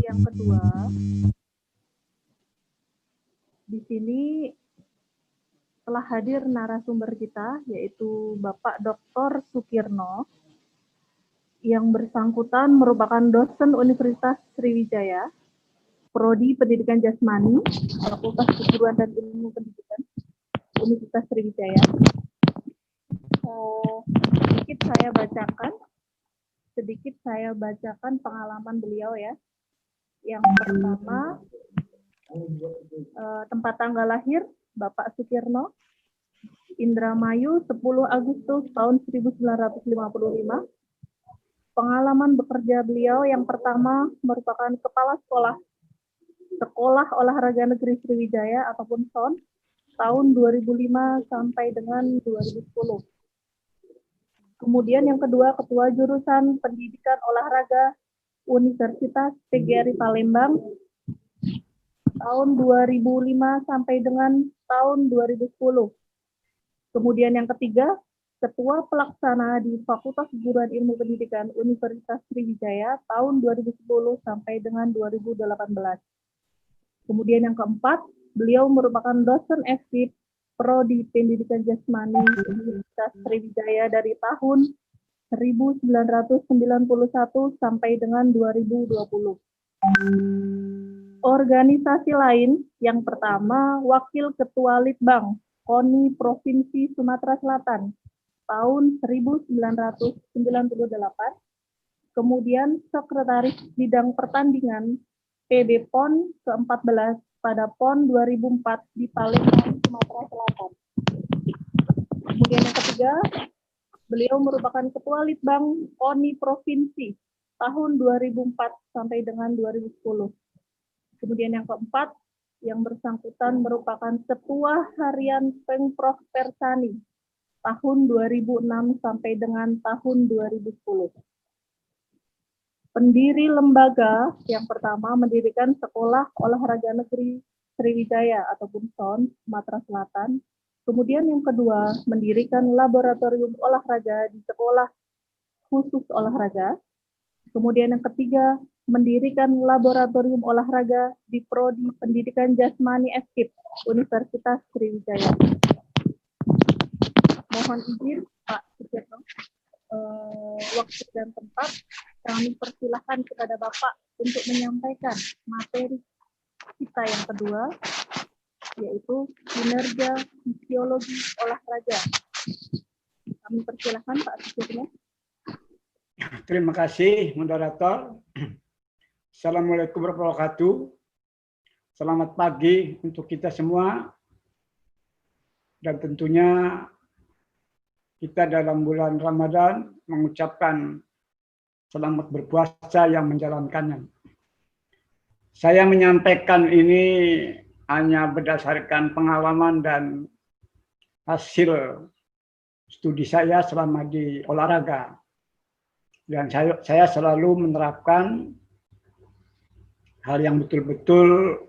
yang kedua, di sini telah hadir narasumber kita, yaitu Bapak Dr. Sukirno, yang bersangkutan merupakan dosen Universitas Sriwijaya, Prodi Pendidikan Jasmani, Fakultas Keguruan dan Ilmu Pendidikan, Universitas Sriwijaya. Sedikit saya bacakan pengalaman beliau ya. Yang pertama, tempat tanggal lahir Bapak Sukirno, Indramayu 10 Agustus tahun 1955. Pengalaman bekerja beliau yang pertama merupakan kepala Sekolah Olahraga Negeri Sriwijaya ataupun SON tahun 2005 sampai dengan 2010. Kemudian yang kedua, Ketua Jurusan Pendidikan Olahraga Universitas PGRI Palembang tahun 2005 sampai dengan tahun 2010. Kemudian yang ketiga, Ketua Pelaksana di Fakultas Keguruan Ilmu Pendidikan Universitas Sriwijaya tahun 2010 sampai dengan 2018. Kemudian yang keempat, beliau merupakan dosen aktif Prodi Pendidikan Jasmani Universitas Sriwijaya dari tahun 1991 sampai dengan 2020. Organisasi lain, yang pertama, Wakil Ketua Litbang KONI Provinsi Sumatera Selatan tahun 1998, kemudian Sekretaris Bidang Pertandingan PB PON ke-14 pada PON 2004 di Palembang, Sumatera Selatan. Kemudian yang ketiga, beliau merupakan Ketua Litbang KONI Provinsi tahun 2004 sampai dengan 2010. Kemudian yang keempat, yang bersangkutan merupakan Ketua Harian Pengprov Persani tahun 2006 sampai dengan tahun 2010. Pendiri lembaga yang pertama mendirikan Sekolah Olahraga Negeri Sriwijaya ataupun SON Sumatera Selatan. Kemudian yang kedua, mendirikan laboratorium olahraga di Sekolah Khusus Olahraga. Kemudian yang ketiga, mendirikan laboratorium olahraga di Prodi Pendidikan Jasmani Aktif Universitas Sriwijaya. Mohon izin Pak Sukirno, waktu dan tempat kami persilahkan kepada Bapak untuk menyampaikan materi kita yang kedua, yaitu kinerja fisiologi olahraga. Kami persilahkan Pak Sukirno. Terima kasih, moderator. Assalamualaikum warahmatullahi wabarakatuh. Selamat pagi untuk kita semua. Dan tentunya kita dalam bulan Ramadan mengucapkan selamat berpuasa yang menjalankannya. Saya menyampaikan ini hanya berdasarkan pengalaman dan hasil studi saya selama di olahraga. Dan saya selalu menerapkan hal yang betul-betul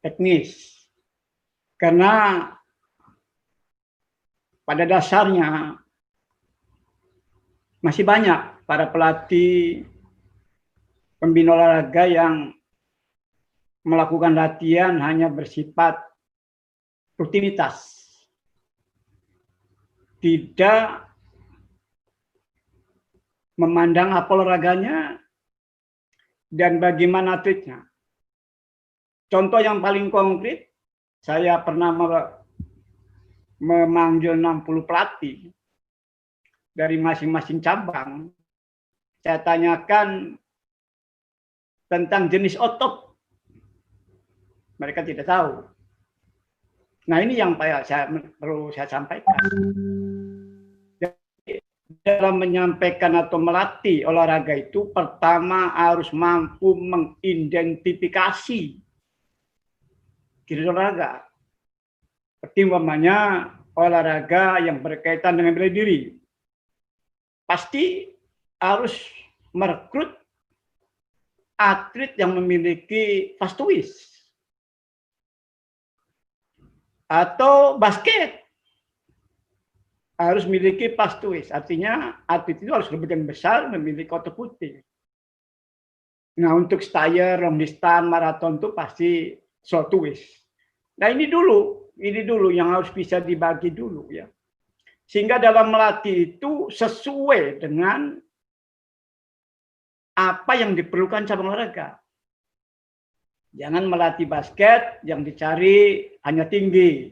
teknis. Karena pada dasarnya masih banyak para pelatih pembina olahraga yang melakukan latihan hanya bersifat rutinitas. Tidak memandang apa olahraganya dan bagaimana atletnya. Contoh yang paling konkret, saya pernah memanggil 60 pelatih dari masing-masing cabang. Saya tanyakan tentang jenis otot. Mereka tidak tahu. Nah, ini yang perlu saya sampaikan. Dalam menyampaikan atau melatih olahraga itu, pertama harus mampu mengidentifikasi jenis olahraga. Seperti umpamanya olahraga yang berkaitan dengan bela diri. Pasti harus merekrut atlet yang memiliki fast twitch. Atau basket harus memiliki fast twitch. Artinya atlet itu harus lebih besar, memiliki otot putih. Nah, untuk stayer, long distance, maraton itu pasti slow twist. Nah, ini dulu yang harus bisa dibagi dulu ya. Sehingga dalam melatih itu sesuai dengan apa yang diperlukan cabang olahraga. Jangan melatih basket yang dicari hanya tinggi,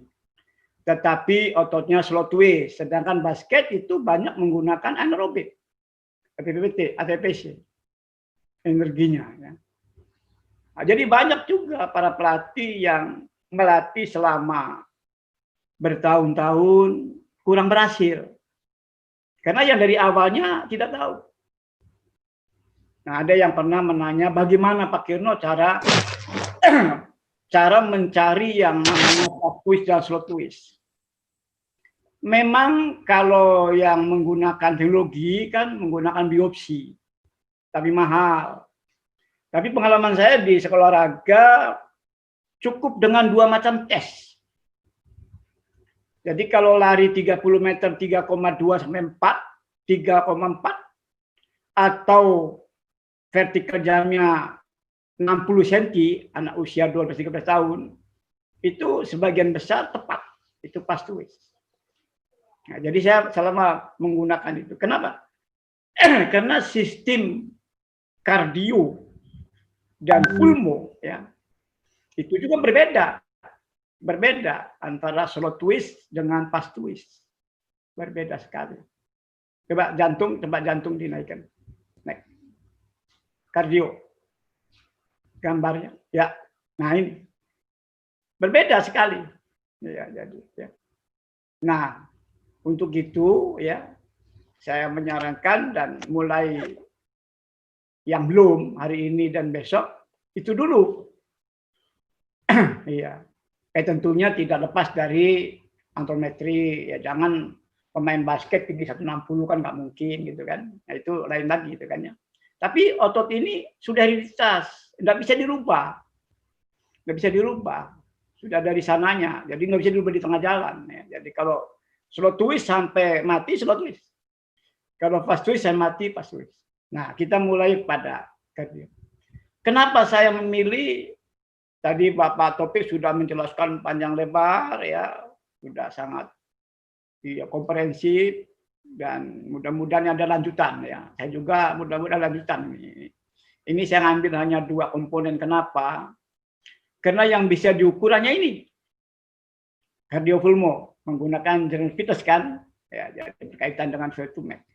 tetapi ototnya slow twist. Sedangkan basket itu banyak menggunakan anaerobik, ATPC, energinya. Ya. Nah, jadi banyak juga para pelatih yang melatih selama bertahun-tahun kurang berhasil. Karena yang dari awalnya tidak tahu. Nah, ada yang pernah menanya bagaimana Pak Kirno cara mencari yang namanya fast twist dan slow twist. Memang kalau yang menggunakan teknologi kan menggunakan biopsi, tapi mahal. Tapi pengalaman saya di sekolah olahraga cukup dengan 2 macam tes. Jadi kalau lari 30 meter 3,2 sampai 4, 3,4 atau vertikal jamnya 60 cm, anak usia 12-13 tahun, itu sebagian besar tepat. Itu fast twist. Nah, jadi saya selama menggunakan itu. Kenapa? Karena sistem kardio dan pulmo ya itu juga berbeda antara slow twist dengan fast twist, berbeda sekali. Coba jantung dinaikkan, naik kardio gambarnya ya. Nah ini berbeda sekali ya. Jadi ya. Nah untuk itu ya saya menyarankan dan mulai yang belum hari ini dan besok itu dulu. Iya. Tentunya tidak lepas dari antrometri ya, jangan pemain basket tinggi 160 kan nggak mungkin gitu kan. Nah, itu lain lagi gitu kan ya. Tapi otot ini sudah ditas, nggak bisa dirubah. Nggak bisa dirubah. Sudah dari sananya. Jadi nggak bisa dirubah di tengah jalan ya. Jadi kalau slow twist sampai mati slow twist. Kalau fast twist sampai mati fast twist. Nah, kita mulai pada kardio. Kenapa saya memilih? Tadi Bapak Topik sudah menjelaskan panjang lebar ya, sudah sangat ya, komprehensif dan mudah-mudahan ada lanjutan ya. Saya juga mudah-mudahan lanjutan ini. Ini saya ambil hanya 2 komponen. Kenapa? Karena yang bisa diukurannya ini kardio pulmo menggunakan General Fitness kan, ya, jadi berkaitan dengan VO2max.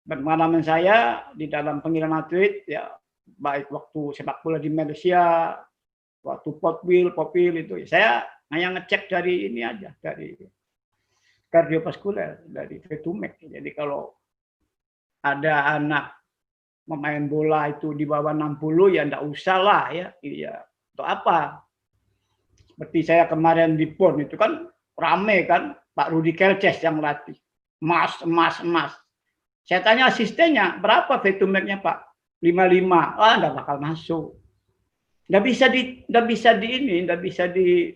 Pengalaman saya di dalam pengiriman atlet ya, baik waktu sepak bola di Malaysia, waktu popil itu saya hanya ngecek dari ini aja, dari kardiovaskuler, dari VO2max. Jadi kalau ada anak pemain bola itu di bawah 60 ya enggak usah lah ya. Iya. Untuk apa? Seperti saya kemarin di PON itu kan rame kan Pak Rudi Kelces yang latih. Emas. Saya tanya asistennya, berapa VO2max-nya Pak? 55. Ah, enggak bakal masuk. Nggak bisa di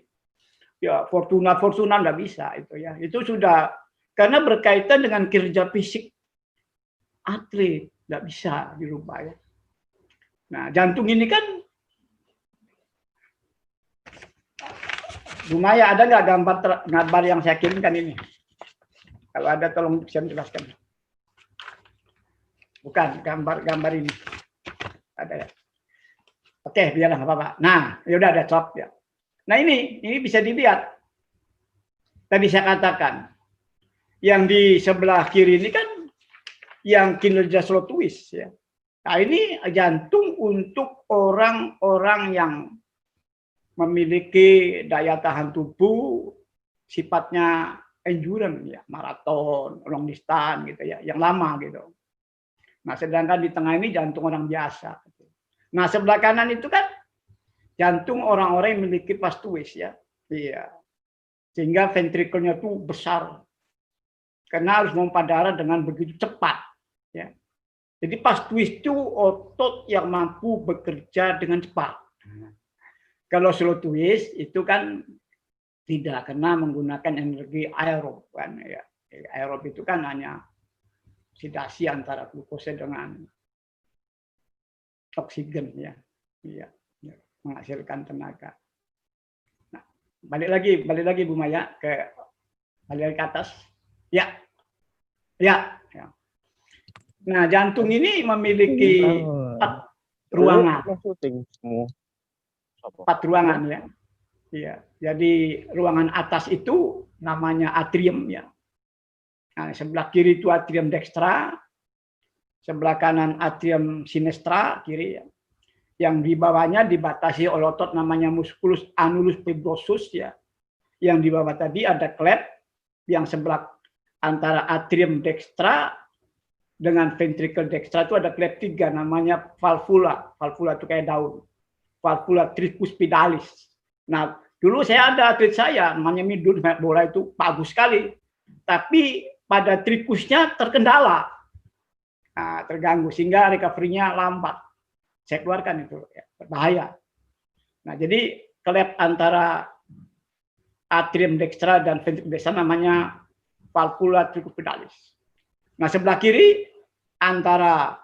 ya Fortuna nggak bisa itu ya. Itu sudah karena berkaitan dengan kerja fisik atlet, nggak bisa dirubah ya. Nah, jantung ini kan Bumaya, ada nggak gambar yang saya kirimkan ini? Kalau ada tolong bisa menjelaskan. Bukan gambar ini. Ada ya. Oke, biarlah apa-apa. Nah, ya udah ada stop ya. Nah, ini bisa dilihat. Tadi saya katakan yang di sebelah kiri ini kan yang kinerja slow twist ya. Nah, ini jantung untuk orang-orang yang memiliki daya tahan tubuh sifatnya endurance ya, maraton, long distance gitu ya, yang lama gitu. Nah, sedangkan di tengah ini jantung orang biasa. Nah, sebelah kanan itu kan jantung orang-orang yang memiliki fast twist ya. Iya. Sehingga ventrikelnya itu besar. Karena harus memompa darah dengan begitu cepat ya. Jadi fast twist itu otot yang mampu bekerja dengan cepat. Kalau slow twist itu kan tidak, karena menggunakan energi aerob kan ya. Aerob itu kan hanya oksidasi antara glukosa dengan oksigen ya. Iya, ya, menghasilkan tenaga. Nah, balik lagi Bu Maya balik ke atas. Ya. Ya, ya. Nah, jantung ini memiliki 4 ruangan. 4 ruangan ya. Iya. Jadi ruangan atas itu namanya atrium ya. Nah, sebelah kiri itu atrium dextra, sebelah kanan atrium sinistra kiri ya. Yang di bawahnya dibatasi oleh otot namanya musculus annulus fibrosus ya. Yang di bawah tadi ada klep yang sebelah antara atrium dextra dengan ventricle dextra itu ada klep 3 namanya valvula. Valvula itu kayak daun. Valvula tricuspidalis. Nah, dulu saya ada atlet saya namanya Midun main bola itu bagus sekali. Tapi pada trikusnya terkendala. Nah, terganggu sehingga recovery-nya lambat. Saya keluarkan itu ya, berbahaya. Nah, jadi klep antara atrium dextra dan ventricle dextra namanya valvula tricuspidalis. Nah, sebelah kiri antara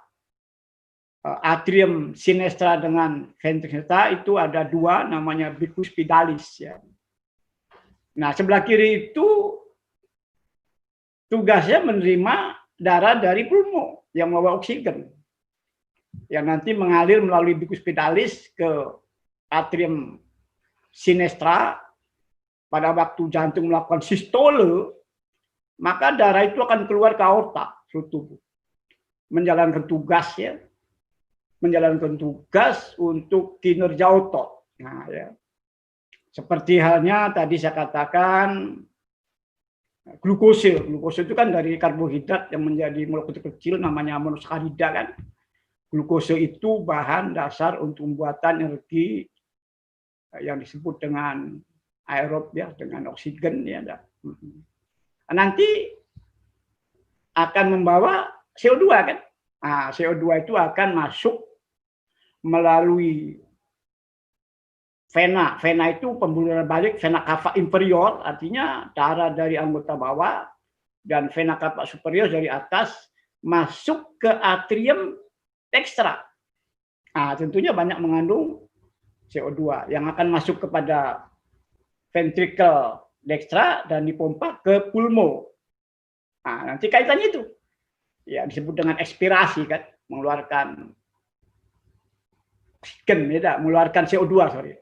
atrium sinistra dengan ventricle dextra itu ada 2 namanya bicuspidalis ya. Nah, sebelah kiri itu tugasnya menerima darah dari pulmo yang membawa oksigen. Yang nanti mengalir melalui bicuspidalis ke atrium sinistra. Pada waktu jantung melakukan sistole, maka darah itu akan keluar ke aorta seluruh tubuh. Menjalankan tugas ya. Menjalankan tugas untuk kinerja otot. Nah, ya. Seperti halnya tadi saya katakan glukose. Glukose itu kan dari karbohidrat yang menjadi molekul kecil namanya monosakarida kan. Glukose itu bahan dasar untuk pembuatan energi yang disebut dengan aerob ya, dengan oksigen ya. Nanti akan membawa CO2 kan. Nah, CO2 itu akan masuk melalui vena. Vena itu pembuluh darah balik, vena cava inferior artinya darah dari anggota bawah dan vena cava superior dari atas masuk ke atrium dextra. Nah, tentunya banyak mengandung CO2 yang akan masuk kepada ventricle dextra dan dipompa ke pulmo. Nah, nanti kaitannya itu ya disebut dengan ekspirasi kan, mengeluarkan oksigen ya, mengeluarkan CO2 sorry.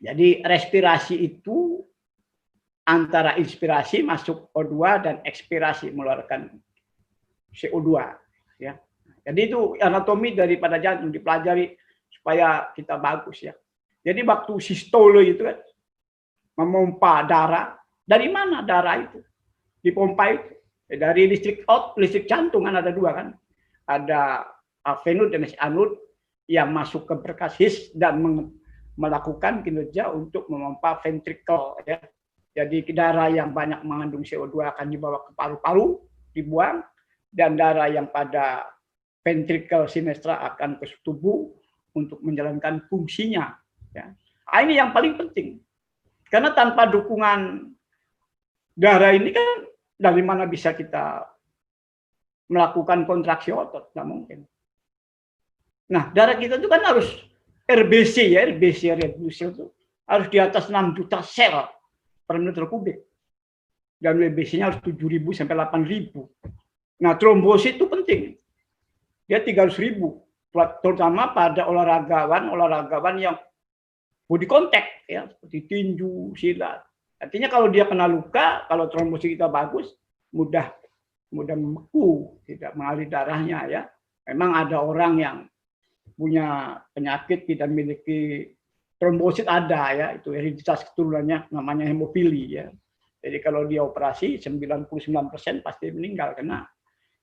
Jadi respirasi itu antara inspirasi masuk O2 dan ekspirasi mengeluarkan CO2 ya. Jadi itu anatomi daripada jantung dipelajari supaya kita bagus ya. Jadi waktu sistole itu kan memompa darah, dari mana darah itu dipompa itu? Dari listrik out, listrik jantung kan ada 2 kan, ada venut dan anut yang masuk ke perkasis dan melakukan kinerja untuk memompa ventricle ya. Jadi darah yang banyak mengandung CO2 akan dibawa ke paru-paru, dibuang, dan darah yang pada ventricle sinistra akan ke tubuh untuk menjalankan fungsinya ya. Ini yang paling penting. Karena tanpa dukungan darah ini kan dari mana bisa kita melakukan kontraksi otot? Nggak mungkin. Nah, darah kita itu kan harus RBC ya, RBC red blood cell itu harus di atas 6 juta sel per meter kubik. Dan RBC-nya harus 7.000 sampai 8.000. Nah, trombosit itu penting. Dia 300.000, terutama pada olahragawan yang body contact ya, seperti tinju, silat. Artinya kalau dia kena luka, kalau trombosit kita bagus, mudah membeku, tidak mengalir darahnya ya. Memang ada orang yang punya penyakit tidak memiliki trombosit ada ya, itu hereditas keturunannya namanya hemofili ya. Jadi kalau dia operasi 99% pasti meninggal karena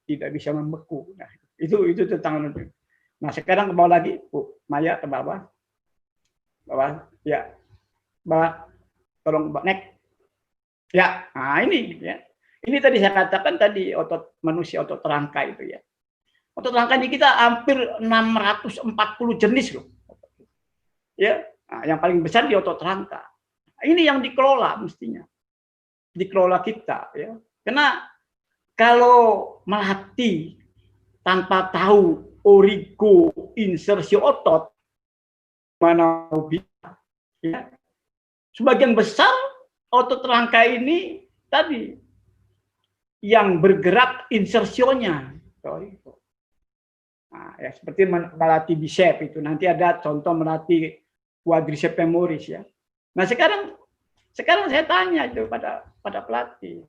tidak bisa membeku. Nah, itu tentang. Nah, sekarang ke bawah lagi, Bu Maya ke bawah. Bawah, ya. Bawah. Tolong nek. Ya, nah ini ya. Ini tadi saya katakan tadi otot manusia, otot rangka itu ya. Otot rangka ini kita hampir 640 jenis loh. Ya, nah, yang paling besar di otot rangka. Ini yang dikelola mestinya. Dikelola kita ya. Karena kalau melatih tanpa tahu origo insersi otot mana bisa, ya. Sebagian besar otot rangka ini tadi yang bergerak insersionya. Nah, ya seperti melatih bicep itu, nanti ada contoh melatih quadriceps femoris ya. Nah sekarang saya tanya itu pada pelatih.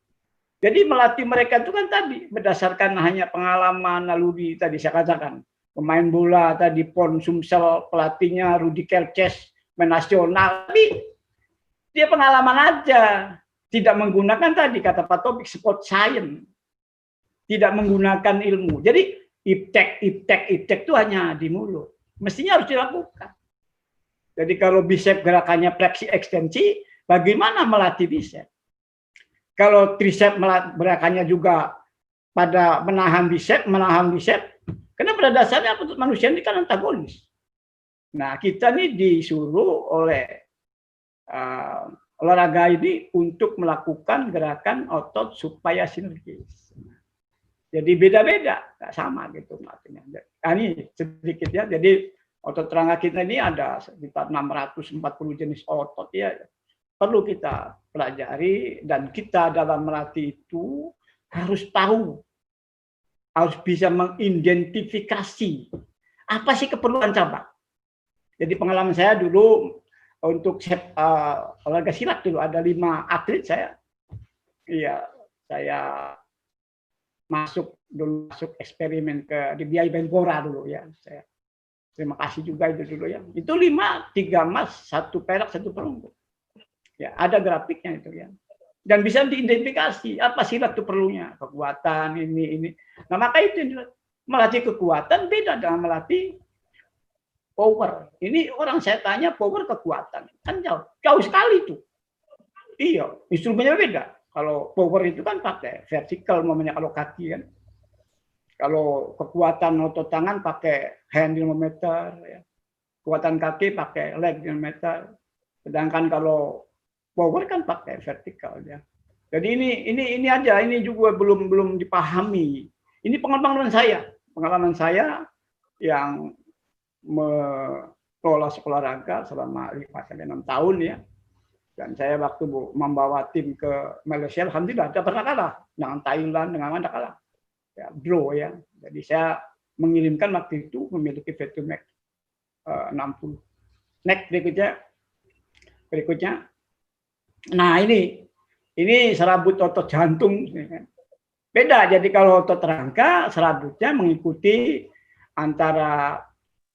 Jadi melatih mereka itu kan tadi berdasarkan hanya pengalaman lalu tadi saya katakan pemain bola tadi Pon Sumsel pelatihnya Rudi Kerces main nasional, tapi dia pengalaman aja, tidak menggunakan tadi kata Pak Topik sport science, tidak menggunakan ilmu. Jadi iptek itu hanya di mulut, mestinya harus dilakukan. Jadi kalau bicep gerakannya fleksi ekstensi, bagaimana melatih bicep? Kalau tricep gerakannya juga pada menahan bicep, karena pada dasarnya manusia ini kan antagonis. Nah kita ini disuruh oleh olahraga ini untuk melakukan gerakan otot supaya sinergis. Jadi beda-beda, nggak sama gitu artinya. Nah, ini sedikit ya. Jadi otot rangka kita ini ada sekitar 640 jenis otot ya. Perlu kita pelajari dan kita dalam melatih itu harus tahu, harus bisa mengidentifikasi apa sih keperluan cabang. Jadi pengalaman saya dulu untuk olahraga silat dulu ada 5 atlet saya. Iya, saya masuk eksperimen di Biai Menpora dulu ya. Saya terima kasih juga itu dulu ya. Itu 5, 3 emas, 1 perak, 1 perunggu. Ya, ada grafiknya itu ya. Dan bisa diidentifikasi apa silat itu perlunya, kekuatan ini. Nah, maka itu melatih kekuatan beda dengan melatih power. Ini orang saya tanya power kekuatan. Kan jauh sekali itu. Iya, instrumennya beda. Kalau power itu kan pakai vertikal, namanya kalau kaki kan. Kalau kekuatan otot tangan pakai hand dynamometer, ya. Kekuatan kaki pakai leg dynamometer. Sedangkan kalau power kan pakai vertikal ya. Jadi ini aja, ini juga belum dipahami. Ini pengalaman saya yang mengelola sekolah olahraga selama 5-6 tahun ya. Dan saya waktu membawa tim ke Malaysia, alhamdulillah tidak pernah kalah dengan Thailand, dengan mana kalah. Ya, draw ya. Jadi saya mengirimkan waktu itu memiliki VO2 max 60. Next berikutnya. Nah ini serabut otot jantung. Beda, jadi kalau otot rangka serabutnya mengikuti antara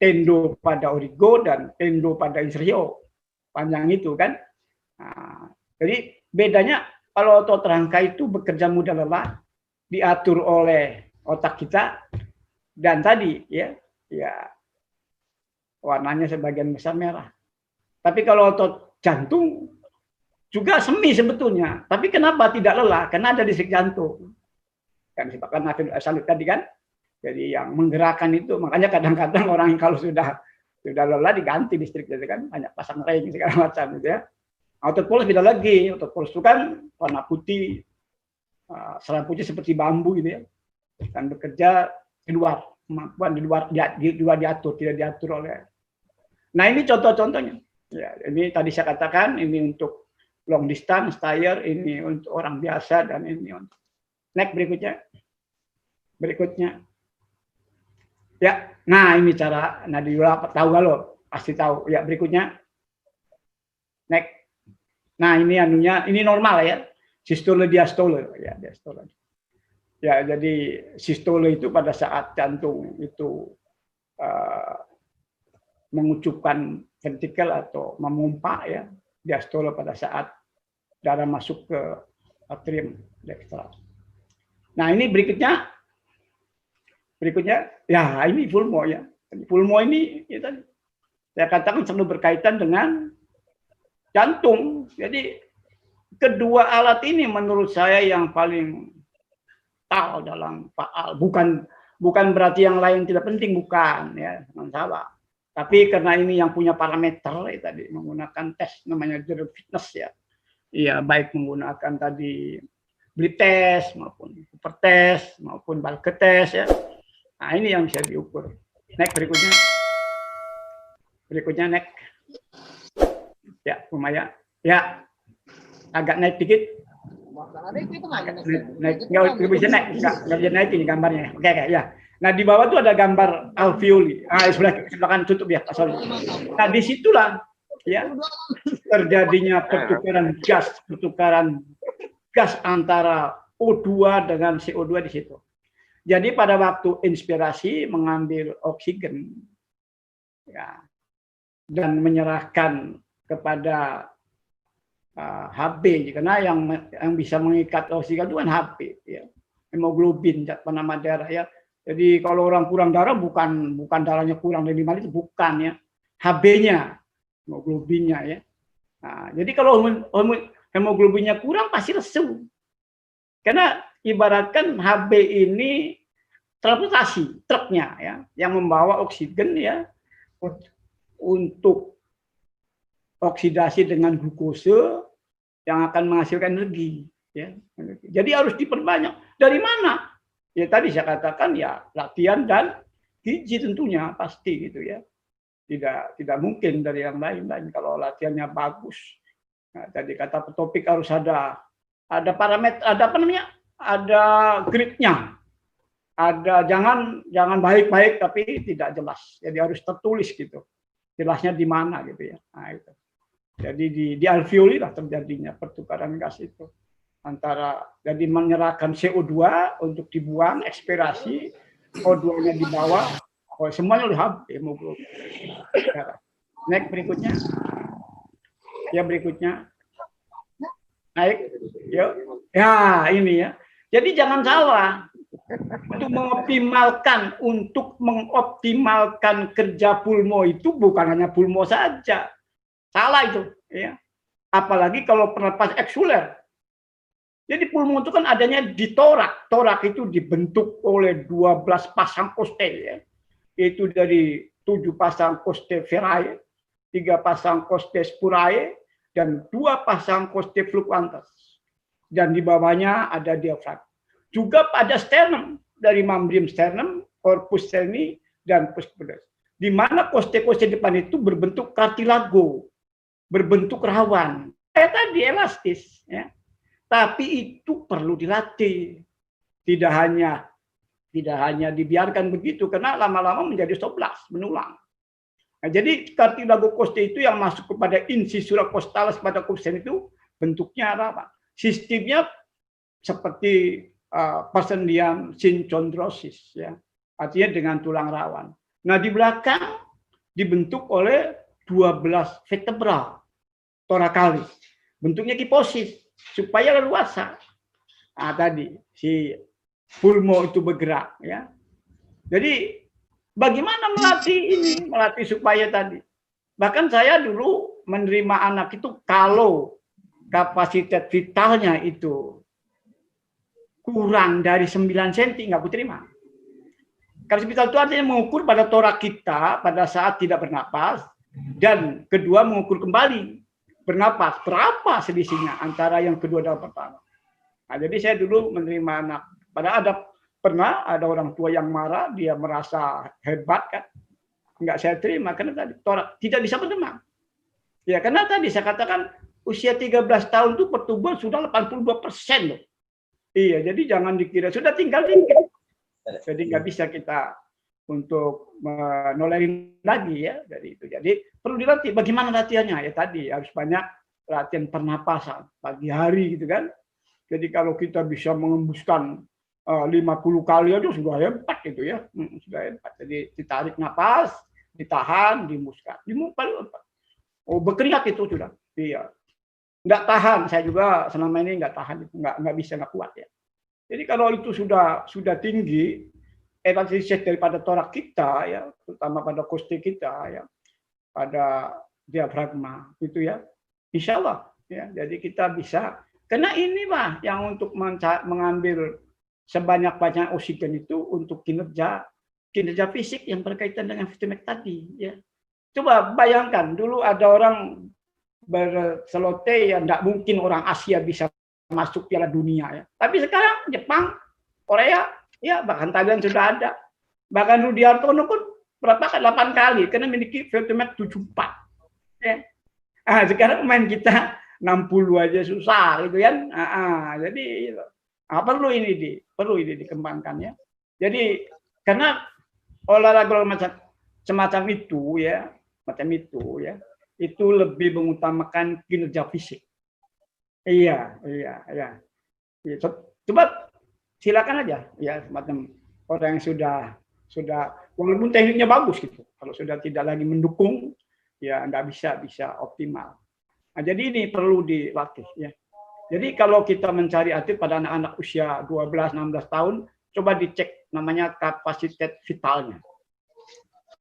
tendo pada origo dan tendo pada inserio. Panjang itu kan. Nah, jadi bedanya kalau otot rangka itu bekerja mudah lelah, diatur oleh otak kita, dan tadi ya warnanya sebagian besar merah. Tapi kalau otot jantung juga semi sebetulnya, tapi kenapa tidak lelah? Karena ada distrik jantung. Yang disebutkan Nafil Salib tadi kan. Jadi yang menggerakkan itu, makanya kadang-kadang orang yang kalau sudah lelah diganti distrik itu kan, banyak pasang ring segala macam gitu ya. Otot polos beda lagi. Otot polos itu kan warna putih, serabutnya seperti bambu gitu ya. Dan bekerja di luar, kemampuan di luar diatur, tidak diatur oleh. Nah ini contoh-contohnya. Ya, ini tadi saya katakan ini untuk long distance, tire, ini untuk orang biasa, dan ini untuk next berikutnya. Ya, nah ini cara Nadira tahu kalau pasti tahu. Ya berikutnya, next. Nah ini anunya, ini normal ya, sistole diastole ya, diastole. Ya jadi sistole itu pada saat jantung itu mengucupkan ventrikel atau memompa ya. Diastole pada saat darah masuk ke atrium dextra. Nah ini berikutnya ya ini pulmo ya. Pulmo ini ya, saya katakan selalu berkaitan dengan jantung. Jadi kedua alat ini menurut saya yang paling tahu dalam faal. Bukan berarti yang lain tidak penting, bukan ya, jangan salah. Tapi karena ini yang punya parameter ya, tadi menggunakan tes namanya Zero Fitness ya. Iya, baik menggunakan tadi Blit test maupun Cooper test maupun Balke test ya. Nah, ini yang bisa diukur. Next berikutnya. Berikutnya next. Ya, lumayan. Ya, agak naik dikit. Nggak bisa naik, nggak bisa naik ini gambarnya. Oke, ya. Nah, di bawah itu ada gambar alveoli. Sebelah kanan tutup ya, sorry. Nah, disitulah ya terjadinya pertukaran gas antara O2 dengan CO2 di situ. Jadi pada waktu inspirasi mengambil oksigen ya, dan menyerahkan kepada Hb, karena yang bisa mengikat oksigen itu kan Hb, ya, hemoglobin penambah darah ya. Jadi kalau orang kurang darah bukan darahnya kurang dari 5 liter, bukan ya, Hb-nya, hemoglobinnya ya. Nah, jadi kalau hemoglobinnya kurang pasti lesu, karena ibaratkan Hb ini transportasi truknya ya, yang membawa oksigen ya untuk oksidasi dengan glukose yang akan menghasilkan energi ya. Jadi harus diperbanyak. Dari mana? Ya tadi saya katakan ya latihan dan gizi tentunya pasti gitu ya. Tidak mungkin dari yang lain kalau latihannya bagus. Nah, tadi kata topik harus ada parameter, ada apa namanya? Ada gridnya. Ada jangan baik-baik tapi tidak jelas. Jadi harus tertulis gitu. Jelasnya di mana gitu ya. Nah, itu. Jadi di alveoli lah terjadinya pertukaran gas itu antara jadi menyerahkan CO2 untuk dibuang ekspirasi, O2-nya di bawah, semuanya oleh hemoglobin. Naik berikutnya. Ya berikutnya. Naik. Yuk. Ya, ini ya. Jadi jangan salah. Untuk mengoptimalkan kerja pulmo itu bukan hanya pulmo saja. Salah itu, ya. Apalagi kalau pernapas eksuler. Jadi pulmo itu kan adanya di torak. Torak itu dibentuk oleh 12 pasang koste, ya. Itu dari 7 pasang koste verae, 3 pasang koste spurae, dan 2 pasang koste fluctuantes. Dan di bawahnya ada diafragma. Juga pada sternum, dari membrane sternum, corpus sterni, dan pus pedes. Di mana koste-koste depan itu berbentuk kartilago, berbentuk rawan. Kayak tadi elastis, ya. Tapi itu perlu dilatih. Tidak hanya dibiarkan begitu, karena lama-lama menjadi stoblas, menulang. Nah, jadi kartilago koste itu yang masuk kepada incisura costalis pada kusen itu bentuknya rawan. Sistemnya seperti persendian synchondrosis, ya. Artinya dengan tulang rawan. Nah, di belakang dibentuk oleh 12 vertebra torakalis. Bentuknya kiposis supaya leluasa. Nah, tadi si pulmo itu bergerak, ya. Jadi bagaimana melatih supaya tadi. Bahkan saya dulu menerima anak itu kalau kapasitas vitalnya itu kurang dari 9 cm nggak aku terima. Kapasitas vital itu artinya mengukur pada torak kita pada saat tidak bernapas, dan kedua mengukur kembali bernapas. Berapa selisihnya antara yang kedua dan pertama. Nah, jadi saya dulu menerima anak. Padahal pernah ada orang tua yang marah, dia merasa hebat kan. Enggak saya terima karena tadi torak tidak bisa berkembang. Ya karena tadi saya katakan usia 13 tahun itu pertumbuhan sudah 82% loh. Iya, jadi jangan dikira sudah tinggal dikit. Jadi nggak bisa kita untuk menolerin lagi ya dari itu. Jadi perlu dilatih. Bagaimana latihannya? Ya tadi harus banyak latihan pernapasan pagi hari gitu kan. Jadi kalau kita bisa mengembuskan 50 kali aja sudah hebat gitu ya. Sudah hebat. Jadi ditarik napas, ditahan, dihembuskan. Oh, berkeringat itu sudah. Iya. Nggak tahan, saya juga selama ini nggak tahan, nggak bisa, nggak kuat ya. Jadi kalau itu sudah tinggi, elastisitas daripada torak kita ya, terutama pada koste kita ya, pada diafragma itu ya, insya Allah ya. Jadi kita bisa, karena ini Pak yang untuk mengambil sebanyak-banyak oksigen itu untuk kinerja fisik yang berkaitan dengan vitamin tadi ya. Coba bayangkan dulu ada orang berselote yang tidak mungkin orang Asia bisa masuk Piala Dunia ya. Tapi sekarang Jepang, Korea, ya bahkan Thailand sudah ada. Bahkan Rudi Hartono pun berapa kali? 8 kali karena memiliki voltmeter 74. Ya. Sekarang pemain kita 60 aja susah gitu kan. Jadi perlu ini dikembangkan ya. Jadi karena olahraga semacam itu ya, itu lebih mengutamakan kinerja fisik. Iya. Coba silakan aja ya, semacam orang yang sudah walaupun tekniknya bagus gitu, kalau sudah tidak lagi mendukung ya nggak bisa optimal. Nah, jadi ini perlu dilatih ya. Jadi kalau kita mencari atlet pada anak-anak usia 12-16 tahun, coba dicek namanya kapasitas vitalnya.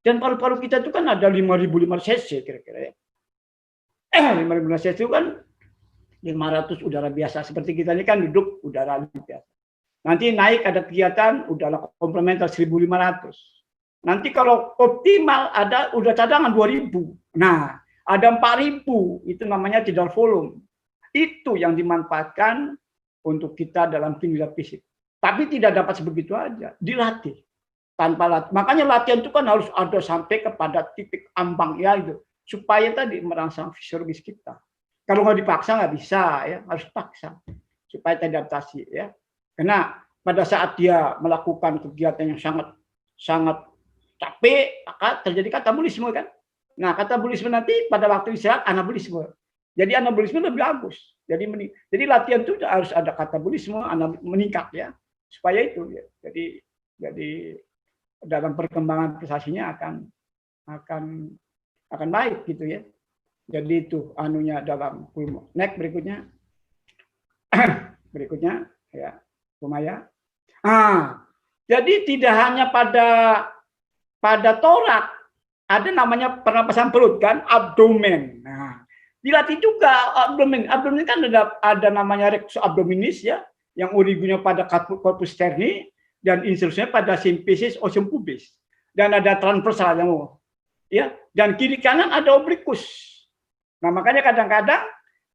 Dan paru-paru kita itu kan ada 5.500 cc kira-kira ya. 5.500 cc itu kan 500 udara biasa. Seperti kita ini kan duduk udara biasa. Nanti naik ada kegiatan udara komplementer 1.500. Nanti kalau optimal ada udah cadangan 2.000. Nah, ada 4.000, itu namanya tidal volume. Itu yang dimanfaatkan untuk kita dalam kinerja fisik. Tapi tidak dapat sebegitu aja, dilatih. Tanpa latih. Makanya latihan itu kan harus ada sampai kepada titik ambang ya itu, supaya tadi merangsang fisiologis kita. Kalau nggak dipaksa nggak bisa ya, harus paksa supaya teradaptasi ya. Karena pada saat dia melakukan kegiatan yang sangat capek, maka terjadi katabolisme kan. Nah, katabolisme nanti pada waktu istirahat anabolisme. Jadi anabolisme lebih bagus. Jadi latihan itu harus ada katabolisme, meningkat ya. Supaya itu ya. Jadi dalam perkembangan prestasinya akan baik gitu ya. Jadi itu anunya dalam kulmo. Next berikutnya. Berikutnya ya, Kumaya. Jadi tidak hanya pada torak, ada namanya pernapasan perut kan, abdomen. Nah, dilatih juga abdomen. Abdomen kan ada namanya rectus abdominis ya, yang origunya pada corpus sterni dan insersinya pada symphysis ostium pubis. Dan ada transversal yang ya, dan kiri kanan ada oblikus. Nah, makanya kadang-kadang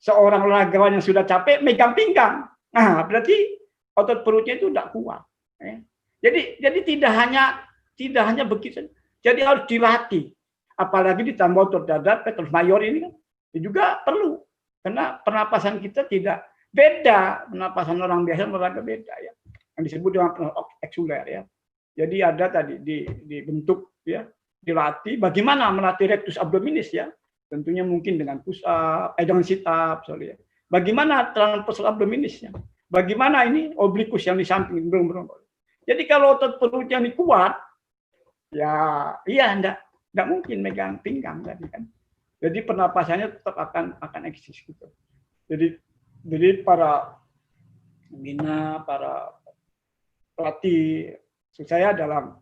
seorang olahragawan yang sudah capek megang pinggang. Nah, berarti otot perutnya itu tidak kuat. Ya. Jadi tidak hanya begitu. Jadi harus dilatih. Apalagi ditambah otot dada, petrus mayor ini kan juga perlu. Karena pernapasan kita tidak beda. Pernapasan orang biasa olahraga beda ya. Yang disebut dengan eksuler ya. Jadi ada tadi dibentuk ya, dilatih. Bagaimana melatih rectus abdominis ya? Tentunya mungkin dengan push up, dengan sit up, sorry ya. Bagaimana transversal abdominisnya? Bagaimana ini oblikus yang di samping bergerak. Jadi kalau otot perutnya ini kuat, ya iya enggak mungkin megang pinggang tadi kan. Jadi pernapasannya tetap akan eksis gitu. Jadi para pembina, para pelatih saya dalam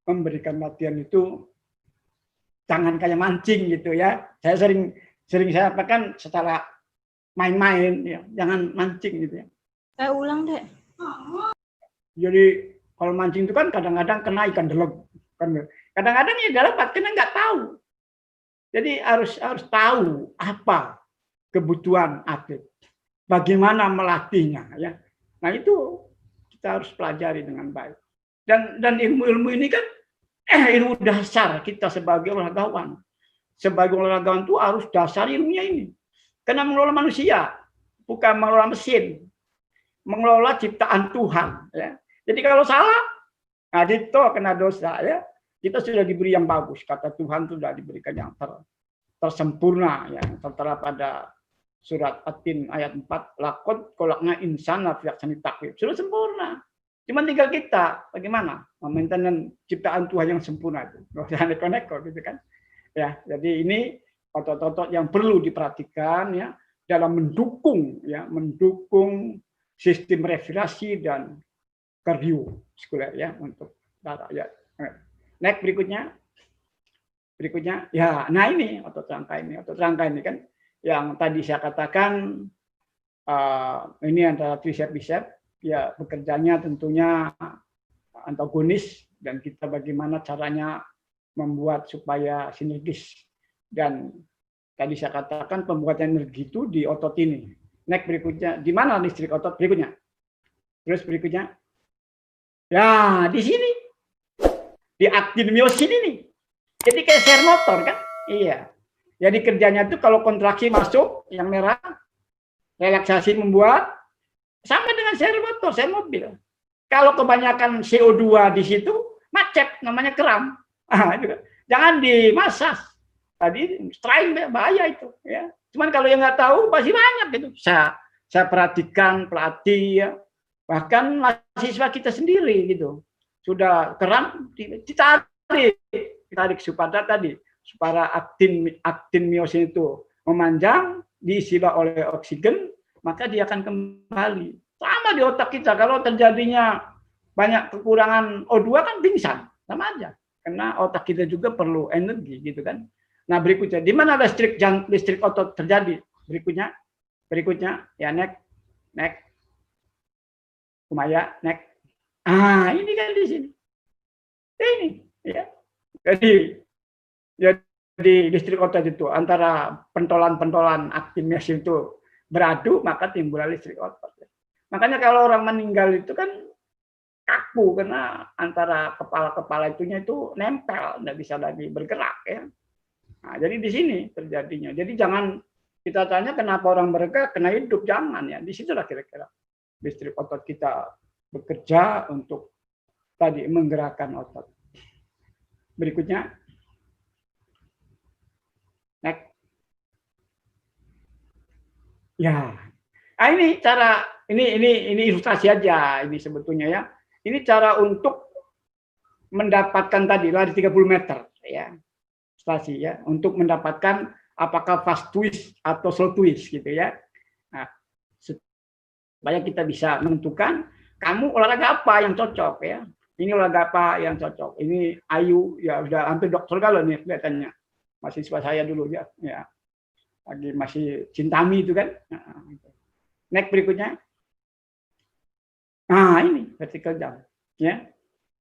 memberikan latihan itu jangan kayak mancing gitu ya. Saya sering saya katakan secara main-main ya, jangan mancing gitu ya. Saya ulang deh. Jadi kalau mancing itu kan kadang-kadang kena ikan deleg. Kadang-kadang ya dapat karena nggak tahu. Jadi harus tahu apa kebutuhan atlet. Bagaimana melatihnya ya. Nah, itu kita harus pelajari dengan baik. Dan ilmu-ilmu ini kan ilmu dasar kita sebagai olahragawan. Sebagai olahragawan itu harus dasar ilmunya ini. Karena mengelola manusia, bukan mengelola mesin. Mengelola ciptaan Tuhan ya. Jadi kalau salah, nah itu kena dosa ya. Kita sudah diberi yang bagus, kata Tuhan sudah diberikan yang tersempurna ya, tertera pada surat At-Tin ayat 4, lakot kolakna insana fi ahsani taqwim. Sudah sempurna. Cuma tinggal kita bagaimana memaintain ciptaan Tuhan yang sempurna itu. Enggak usah neko-neko gitu kan. Ya, jadi ini otot-otot yang perlu diperhatikan ya dalam mendukung sistem respirasi dan kardiovaskuler ya untuk darah ya. Next berikutnya ya, nah ini otot rangka ini kan yang tadi saya katakan ini antara triceps biceps ya, bekerjanya tentunya antagonis dan kita bagaimana caranya membuat supaya sinergis. Dan tadi saya katakan pembuatan energi itu di otot ini. Next berikutnya, di mana listrik otot berikutnya? Terus berikutnya, ya di sini, di aktin miosin ini. Jadi kayak share motor kan? Iya. Jadi kerjanya tuh kalau kontraksi masuk yang merah, relaksasi membuat, sama dengan share motor, share mobil. Kalau kebanyakan CO2 di situ, macet, namanya kram. Jangan dimasas. Tadi strain bahaya itu. Ya. Cuman kalau yang nggak tahu pasti banyak gitu. Saya perhatikan pelatih, ya. Bahkan mahasiswa kita sendiri gitu. Sudah kram, ditarik supaya tadi supaya aktin miosin itu memanjang, diisi oleh oksigen, maka dia akan kembali. Sama di otak kita, kalau terjadinya banyak kekurangan O2 kan pingsan, sama aja. Karena otak kita juga perlu energi gitu kan. Nah berikutnya, di mana listrik otot terjadi? Berikutnya ya next, Umaya next. Ini kan di sini. Ini ya. Jadi listrik otot itu antara pentolan-pentolan aktin miosin itu beradu, maka timbul listrik otot. Makanya kalau orang meninggal itu kan kaku karena antara kepala-kepala itunya itu nempel, nggak bisa lagi bergerak ya. Nah, jadi di sini terjadinya. Jadi jangan kita tanya kenapa orang mereka kena hidup, jangan ya. Di situlah kira-kira listrik otot kita bekerja untuk tadi menggerakkan otot. Berikutnya, next. Ya, ini cara ini ilustrasi aja ini sebetulnya ya. Ini cara untuk mendapatkan tadi lari 30 meter ya. Ilustrasi ya, untuk mendapatkan apakah fast twist atau slow twist gitu ya. Nah, supaya kita bisa menentukan kamu olahraga apa yang cocok ya. Ini olahraga apa yang cocok. Ini Ayu ya udah hampir dokter kalau nih kelihatannya. Mahasiswa saya dulu ya. Lagi masih Cintami itu kan. Next berikutnya. Nah, ini vertical jump ya.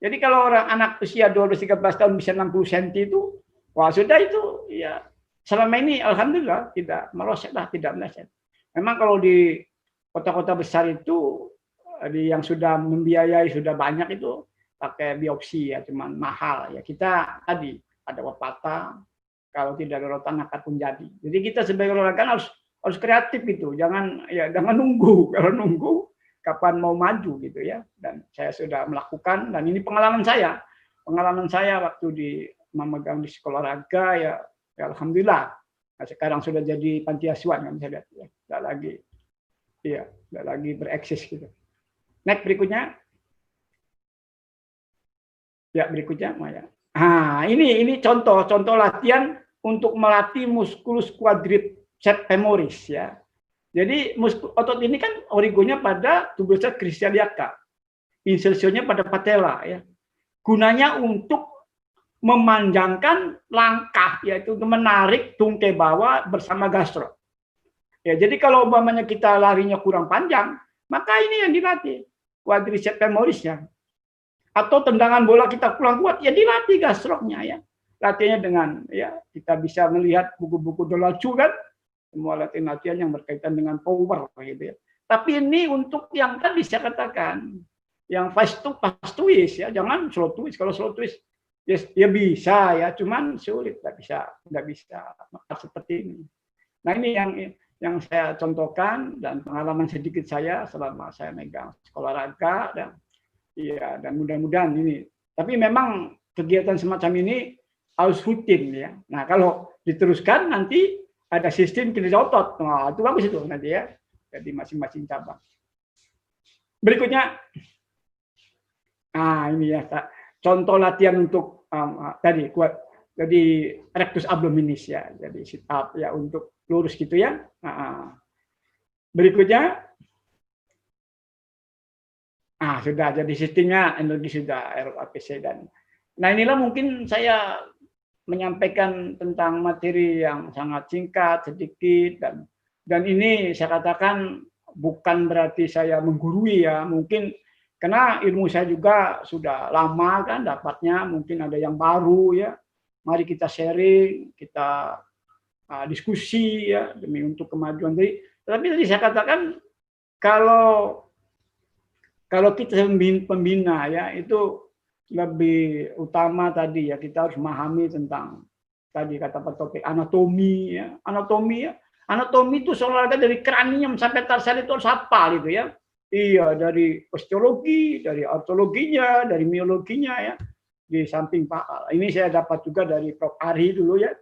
Jadi kalau orang anak usia 12-13 tahun bisa 60 cm itu, wah sudah itu ya selama ini alhamdulillah tidak merosot lah, tidak meleset. Memang kalau di kota-kota besar itu yang sudah membiayai sudah banyak itu pakai biopsi ya, cuman mahal ya. Kita tadi ada pepatah kalau tidak ada rotan akar pun jadi. Jadi kita sebagai olahraga harus kreatif gitu. Jangan nunggu. Kalau nunggu kapan mau maju gitu ya. Dan saya sudah melakukan dan ini pengalaman saya. Pengalaman saya waktu di memegang di sekolah olahraga ya alhamdulillah. Nah, sekarang sudah jadi panti asuhan kan saya lihat ya. Tidak lagi bereksis gitu. Next berikutnya. Ya berikutnya Maya. Ini contoh latihan untuk melatih musculus quadriceps femoris ya. Jadi otot ini kan origonya pada tubulusnya cruciate, insersionya pada patella ya. Gunanya untuk memanjangkan langkah, yaitu menarik tungkai bawah bersama gastro. Ya, jadi kalau umpamanya kita larinya kurang panjang, maka ini yang dilatih quadriceps femorisnya. Atau tendangan bola kita kurang kuat, ya dilatih gastroknya ya. Latihannya dengan ya kita bisa melihat buku-buku Donald Chu kan, semua latihan-latihan yang berkaitan dengan power gitu ya. Tapi ini untuk yang tadi saya katakan, yang fast twist ya, jangan slow twist. Kalau slow twist ya bisa ya, cuman sulit, nggak bisa seperti ini. Nah ini yang saya contohkan dan pengalaman sedikit saya selama saya megang sekolah olahraga dan mudah-mudahan ini. Tapi memang kegiatan semacam ini harus rutin ya. Nah kalau diteruskan nanti ada sistem kinerja otot. Nah, itu bagus itu nanti ya. Jadi masing-masing cabang. Berikutnya, ini ya contoh latihan untuk tadi kuat. Jadi rectus abdominis ya. Jadi sit up ya untuk lurus gitu ya. Berikutnya, sudah jadi sistemnya energi sudah ROAPC dan. Nah inilah mungkin saya menyampaikan tentang materi yang sangat singkat, sedikit, dan ini saya katakan bukan berarti saya menggurui ya, mungkin karena ilmu saya juga sudah lama kan dapatnya, mungkin ada yang baru ya, mari kita sharing, kita diskusi ya demi untuk kemajuan. Tapi tadi saya katakan kalau kita pembina ya itu lebih utama tadi ya, kita harus memahami tentang tadi kata Pak Topik, anatomi ya. Anatomi itu olahraga dari kranium sampai tarsal itu harus hafal itu ya. Iya, dari osteologi, dari ortologinya, dari miologinya ya. Di samping Pak, ini saya dapat juga dari Prof. Ari dulu ya,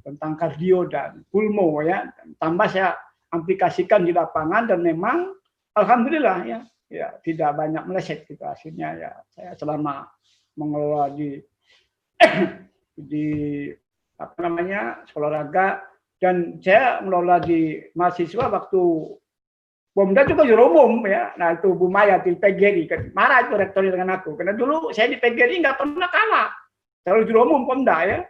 tentang kardio dan pulmo ya. Tambah saya aplikasikan di lapangan dan memang alhamdulillah ya, ya tidak banyak meleset gitu hasilnya ya. Saya selama mengelola di apa namanya sekolah olahraga, dan saya mengelola di mahasiswa waktu Bomda juga juru umum ya. Nah itu Bu Maya di PGRI kan marah itu rektor dengan aku karena dulu saya di PGRI nggak pernah kalah, selalu juru umum Pomda ya.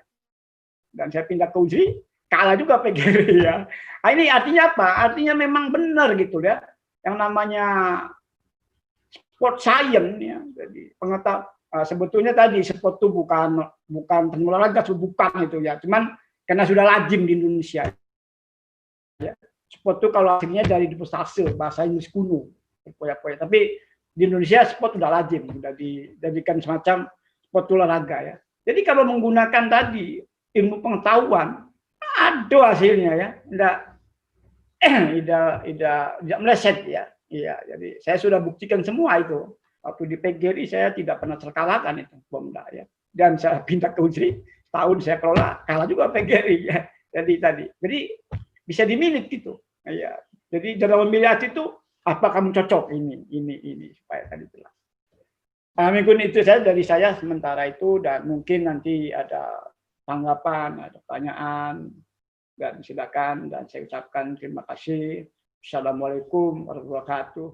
Dan saya pindah ke UNSI kalah juga PGRI ya. Nah, ini artinya apa? Artinya memang benar gitu ya. Yang namanya sport science ya. Jadi pengetahuan sebetulnya tadi sport itu bukan olahraga, bukan itu ya. Cuman karena sudah lazim di Indonesia. Ya. Sport itu kalau aslinya dari divestase, bahasa Inggris kuno. Tapi di Indonesia sport sudah lazim, sudah dijadikan semacam sport olahraga ya. Jadi kalau menggunakan tadi ilmu pengetahuan, ada hasilnya ya, tidak meleset ya. Iya, jadi saya sudah buktikan semua itu. Waktu di PGRI saya tidak pernah terkalahkan itu, Bomda ya. Dan saya pindah ke UNSRI, tahun saya kelola, kalah juga PGRI ya. Jadi bisa dimilih gitu. Ya. Jadi dalam memilih itu apa kamu cocok ini supaya tadi jelas. Mungkin itu saja dari saya sementara itu, dan mungkin nanti ada tanggapan, ada pertanyaan, dan silakan, dan saya ucapkan terima kasih. Assalamualaikum warahmatullahi wabarakatuh.